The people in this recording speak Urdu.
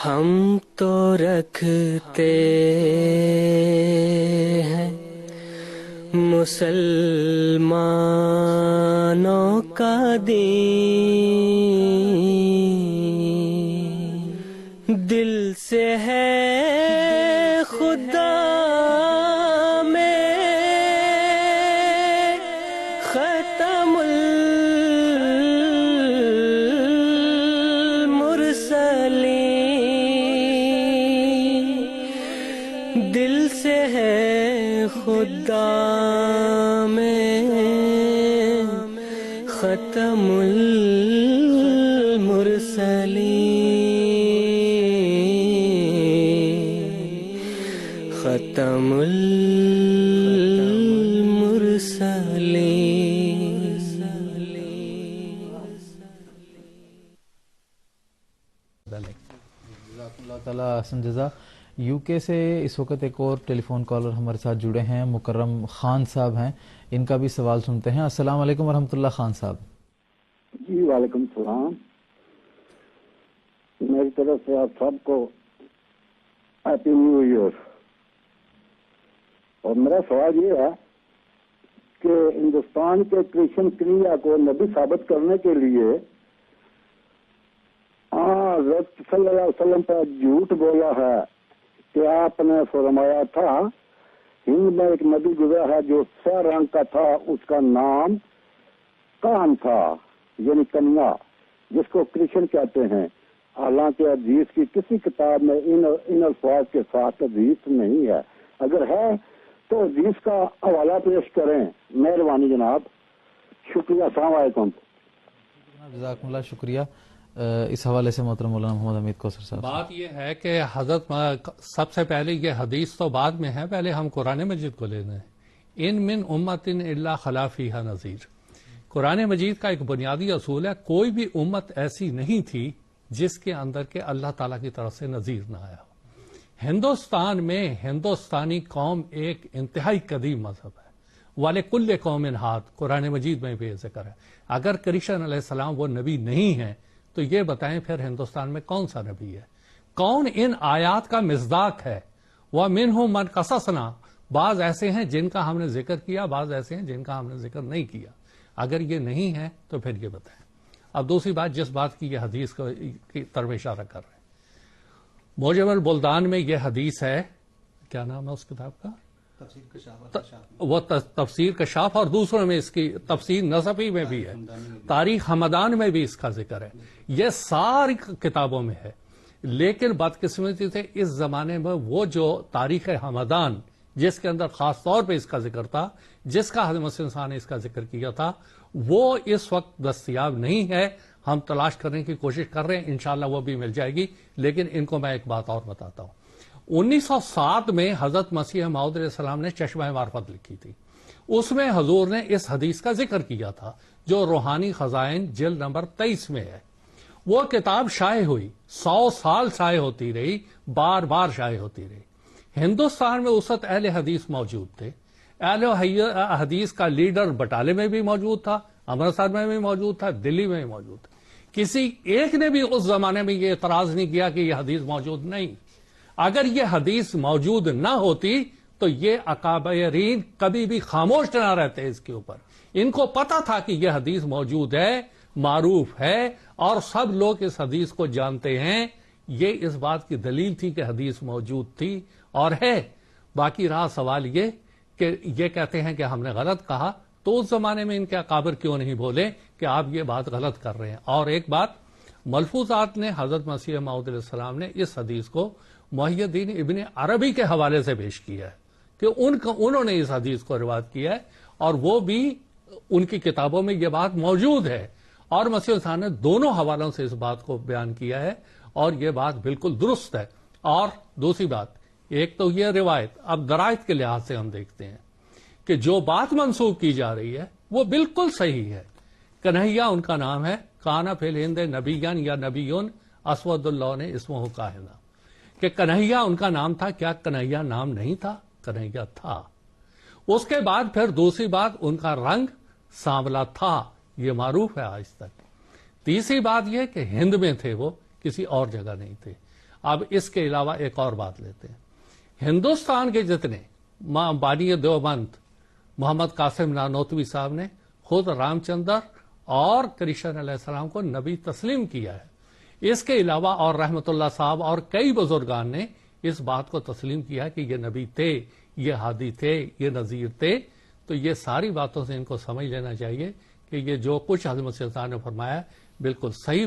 ہم تو رکھتے ہیں مسلمانوں کا دین، دل سے ہے خدا میں ختم المرسلین، دل سے ہے خدا میں ختم المرسلین، ختم اللہ تعالیٰ احسن جزا۔ یو کے سے اس وقت ایک اور ٹیلی فون کالر ہمارے ساتھ جڑے ہیں، مکرم خان صاحب ہیں، ان کا بھی سوال سنتے ہیں۔ السلام علیکم ورحمۃ اللہ خان صاحب۔ جی وعلیکم السلام، میری طرف سے آپ سب کو ہیپی نیو ایئر۔ اور میرا سوال یہ ہے کہ ہندوستان کے کرشن کنیا کو نبی ثابت کرنے کے لیے حضرت صلی اللہ علیہ وسلم پر جھوٹ بولا ہے کہ آپ نے فرمایا تھا ہند میں ایک نبی گزرا ہے جو سیاہ رنگ کا تھا، اس کا نام کان تھا، یعنی کنیا، جس کو کرشن کہتے ہیں۔ حالانکہ حدیث کی کسی کتاب میں ان الفاظ کے ساتھ حدیث نہیں ہے، اگر ہے تو حدیث کا حوالہ پیش کریں، مہربانی جناب، شکریہ، السلام علیکم۔ جزاکم اللہ، شکریہ۔ اس حوالے سے محترم مولانا محمد حمید کوثر صاحب۔ بات یہ ہے کہ حضرت سب سے پہلے یہ حدیث تو بعد میں ہے، پہلے ہم قرآن مجید کو لینا ہے۔ ان من امت الا خلا فیہا نذیر، قرآن مجید کا ایک بنیادی اصول ہے، کوئی بھی امت ایسی نہیں تھی جس کے اندر کے اللہ تعالیٰ کی طرف سے نذیر نہ آیا ہو۔ ہندوستان میں ہندوستانی قوم ایک انتہائی قدیم مذہب ہے، وَلِكُلِّ قَوْمٍ ہَادٍ، قرآن مجید میں بھی ذکر ہے۔ اگر کرشن علیہ السلام وہ نبی نہیں ہیں تو یہ بتائیں پھر ہندوستان میں کون سا نبی ہے؟ کون ان آیات کا مصداق ہے؟ وَمِنْهُمْ مَنْ قَصَصْنَا، بعض ایسے ہیں جن کا ہم نے ذکر کیا، بعض ایسے ہیں جن کا ہم نے ذکر نہیں کیا۔ اگر یہ نہیں ہے تو پھر یہ بتائیں۔ اب دوسری بات، جس بات کی یہ حدیث کی طرف اشارہ کر رہے ہیں، موجم البلدان میں یہ حدیث ہے، کیا نام ہے اس کتاب کا؟ وہ تفسیر کشاف، اور دوسروں میں اس کی تفسیر نصفی میں بھی ہے، تاریخ ہمدان میں بھی اس کا ذکر ہے، یہ ساری کتابوں میں ہے۔ لیکن بدقسمتی سے اس زمانے میں وہ جو تاریخ ہمدان جس کے اندر خاص طور پہ اس کا ذکر تھا، جس کا حضرت مسلم صاحب نے اس کا ذکر کیا تھا، وہ اس وقت دستیاب نہیں ہے۔ ہم تلاش کرنے کی کوشش کر رہے ہیں، انشاءاللہ وہ بھی مل جائے گی۔ لیکن ان کو میں ایک بات اور بتاتا ہوں، 1907 میں حضرت مسیح موعود علیہ السلام نے چشمہ معرفت لکھی تھی، اس میں حضور نے اس حدیث کا ذکر کیا تھا جو روحانی خزائن جلد نمبر 23 میں ہے۔ وہ کتاب شائع ہوئی، 100 سال شائع ہوتی رہی، بار بار شائع ہوتی رہی۔ ہندوستان میں اس وقت اہل حدیث موجود تھے، اہل حدیث کا لیڈر بٹالے میں بھی موجود تھا، امرتسر میں بھی موجود تھا، دلی میں بھی موجود تھا۔ کسی ایک نے بھی اس زمانے میں یہ اعتراض نہیں کیا کہ یہ حدیث موجود نہیں۔ اگر یہ حدیث موجود نہ ہوتی تو یہ اکابرین کبھی بھی خاموش نہ رہتے اس کے اوپر۔ ان کو پتا تھا کہ یہ حدیث موجود ہے، معروف ہے، اور سب لوگ اس حدیث کو جانتے ہیں۔ یہ اس بات کی دلیل تھی کہ حدیث موجود تھی اور ہے۔ باقی رہا سوال یہ کہ یہ کہتے ہیں کہ ہم نے غلط کہا، تو اس زمانے میں ان کے اکابر کیوں نہیں بولے کہ آپ یہ بات غلط کر رہے ہیں؟ اور ایک بات، ملفوظات نے حضرت مسیح موعود علیہ السلام نے اس حدیث کو محی الدین ابن عربی کے حوالے سے پیش کیا ہے کہ انہوں نے اس حدیث کو روایت کیا ہے، اور وہ بھی ان کی کتابوں میں یہ بات موجود ہے، اور مسیح صاحب نے دونوں حوالوں سے اس بات کو بیان کیا ہے، اور یہ بات بالکل درست ہے۔ اور دوسری بات، ایک تو یہ روایت، اب درائت کے لحاظ سے ہم دیکھتے ہیں کہ جو بات منسوخ کی جا رہی ہے وہ بالکل صحیح ہے۔ کنہیا ان کا نام ہے، کانا فی الہند نبیان یا نبیون اسود اللہ نے اسمہ کاہنا، کہ کنہیا ان کا نام تھا۔ کیا کنہیا نام نہیں تھا؟ کنہیا تھا۔ اس کے بعد پھر دوسری بات، ان کا رنگ سانولا تھا، یہ معروف ہے آج تک۔ تیسری بات یہ کہ ہند میں تھے، وہ کسی اور جگہ نہیں تھے۔ اب اس کے علاوہ ایک اور بات لیتے ہیں، ہندوستان کے جتنے بانی دیوبند محمد قاسم نانوتوی صاحب نے خود رام چندر اور کرشن علیہ السلام کو نبی تسلیم کیا ہے، اس کے علاوہ اور رحمت اللہ صاحب اور کئی بزرگان نے اس بات کو تسلیم کیا کہ یہ نبی تھے، یہ ہادی تھے، یہ نذیر تھے. تو یہ ساری باتوں سے ان کو سمجھ لینا چاہیے کہ یہ جو کچھ حضرت مسیح نے فرمایا بالکل صحیح